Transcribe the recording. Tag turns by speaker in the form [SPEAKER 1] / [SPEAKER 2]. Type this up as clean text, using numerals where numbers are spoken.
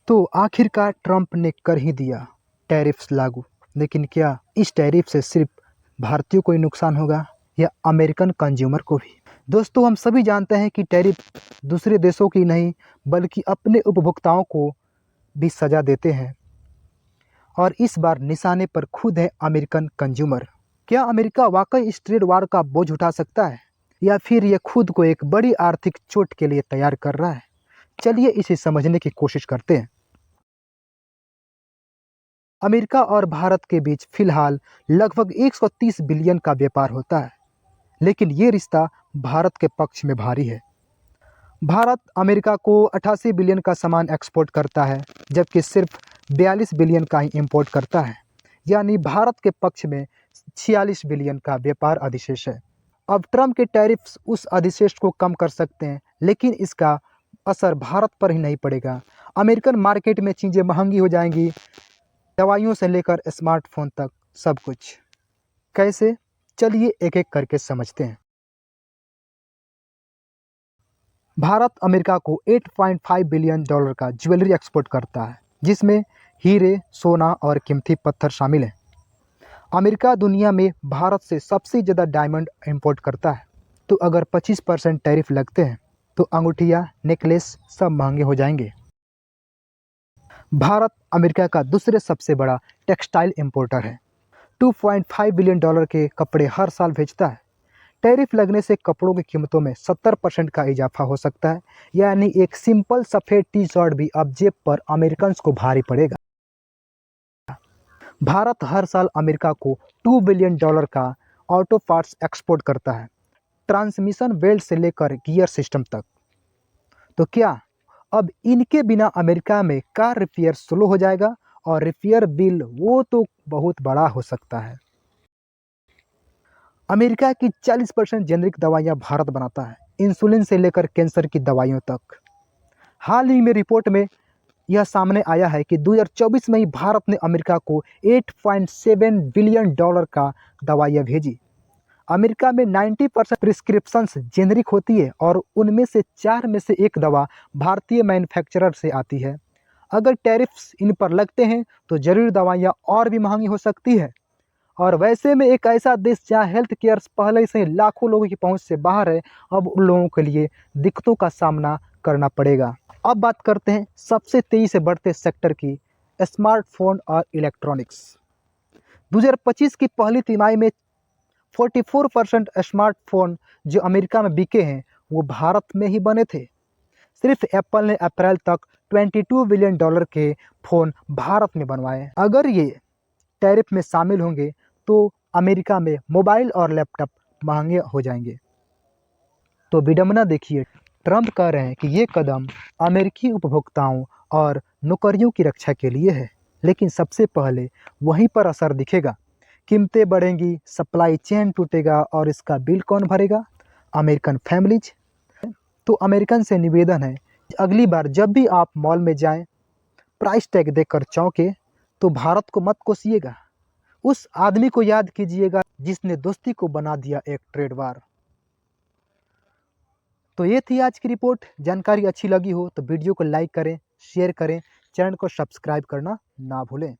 [SPEAKER 1] तो आखिरकार ट्रंप ने कर ही दिया टैरिफ्स लागू। लेकिन क्या इस टैरिफ से सिर्फ भारतीयों को ही नुकसान होगा या अमेरिकन कंज्यूमर को भी? दोस्तों, हम सभी जानते हैं कि टैरिफ दूसरे देशों की नहीं बल्कि अपने उपभोक्ताओं को भी सजा देते हैं और इस बार निशाने पर खुद है अमेरिकन कंज्यूमर। क्या अमेरिका वाकई इस ट्रेड वार का बोझ उठा सकता है या फिर यह खुद को एक बड़ी आर्थिक चोट के लिए तैयार कर रहा है? चलिए इसे समझने की कोशिश करते हैं। अमेरिका और भारत के बीच फिलहाल लगभग 130 बिलियन का व्यापार होता है, लेकिन ये रिश्ता भारत के पक्ष में भारी है। भारत अमेरिका को 88 बिलियन का सामान एक्सपोर्ट करता है, जबकि सिर्फ 42 बिलियन का ही इंपोर्ट करता है। यानी भारत के पक्ष में 46 बिलियन का व्यापार अधिशेष है। अब ट्रंप के टैरिफ्स उस अधिशेष को कम कर सकते हैं, लेकिन इसका असर भारत पर ही नहीं पड़ेगा। अमेरिकन मार्केट में चीज़ें महंगी हो जाएंगी, दवाइयों से लेकर स्मार्टफोन तक सब कुछ। कैसे? चलिए एक एक करके समझते हैं। भारत अमेरिका को 8.5 बिलियन डॉलर का ज्वेलरी एक्सपोर्ट करता है, जिसमें हीरे, सोना और कीमती पत्थर शामिल हैं। अमेरिका दुनिया में भारत से सबसे ज़्यादा डायमंड इंपोर्ट करता है, तो अगर 25% टैरिफ लगते हैं तो अंगूठियाँ, नेकलेस सब महंगे हो जाएंगे। भारत अमेरिका का दूसरे सबसे बड़ा टेक्सटाइल इंपोर्टर है। 2.5 बिलियन डॉलर के कपड़े हर साल भेजता है। टैरिफ लगने से कपड़ों की कीमतों में 70% का इजाफा हो सकता है, यानी एक सिंपल सफ़ेद टी शर्ट भी अब जेब पर अमेरिकन को भारी पड़ेगा। भारत हर साल अमेरिका को 2 बिलियन डॉलर का ऑटो पार्ट्स एक्सपोर्ट करता है, ट्रांसमिशन बेल्ट से लेकर गियर सिस्टम तक। तो क्या अब इनके बिना अमेरिका में कार रिपेयर स्लो हो जाएगा और रिपेयर बिल वो तो बहुत बड़ा हो सकता है। अमेरिका की 40% जेनरिक दवाइयाँ भारत बनाता है, इंसुलिन से लेकर कैंसर की दवाइयों तक। हाल ही में रिपोर्ट में यह सामने आया है कि 2024 में ही भारत ने अमेरिका को 8.7 बिलियन डॉलर का दवाइयाँ भेजी। अमेरिका में 90% प्रिस्क्रिप्शंस जेनरिक होती है और उनमें से 4 में से एक दवा भारतीय मैन्युफैक्चरर से आती है। अगर टैरिफ्स इन पर लगते हैं तो ज़रूर दवाइयाँ और भी महंगी हो सकती है। और वैसे में एक ऐसा देश जहाँ हेल्थ केयर पहले से लाखों लोगों की पहुंच से बाहर है, अब उन लोगों के लिए दिक्कतों का सामना करना पड़ेगा। अब बात करते हैं सबसे तेज़ी से बढ़ते सेक्टर की, स्मार्टफोन और इलेक्ट्रॉनिक्स। 2025 की पहली तिमाही में 44% स्मार्टफोन जो अमेरिका में बिके हैं वो भारत में ही बने थे। सिर्फ एप्पल ने अप्रैल तक 22 बिलियन डॉलर के फ़ोन भारत में बनवाए। अगर ये टैरिफ में शामिल होंगे तो अमेरिका में मोबाइल और लैपटॉप महंगे हो जाएंगे। तो विडंबना देखिए, ट्रंप कह रहे हैं कि ये कदम अमेरिकी उपभोक्ताओं और नौकरियों की रक्षा के लिए है, लेकिन सबसे पहले वहीं पर असर दिखेगा। कीमतें बढ़ेंगी, सप्लाई चेन टूटेगा और इसका बिल कौन भरेगा? American families. तो अमेरिकन से निवेदन है, अगली बार जब भी आप मॉल में जाएं, प्राइस टैग देखकर चौंके तो भारत को मत कोसिएगा, उस आदमी को याद कीजिएगा जिसने दोस्ती को बना दिया एक ट्रेड वार। तो ये थी आज की रिपोर्ट। जानकारी अच्छी लगी हो तो वीडियो को लाइक करें, शेयर करें, चैनल को सब्सक्राइब करना ना भूलें।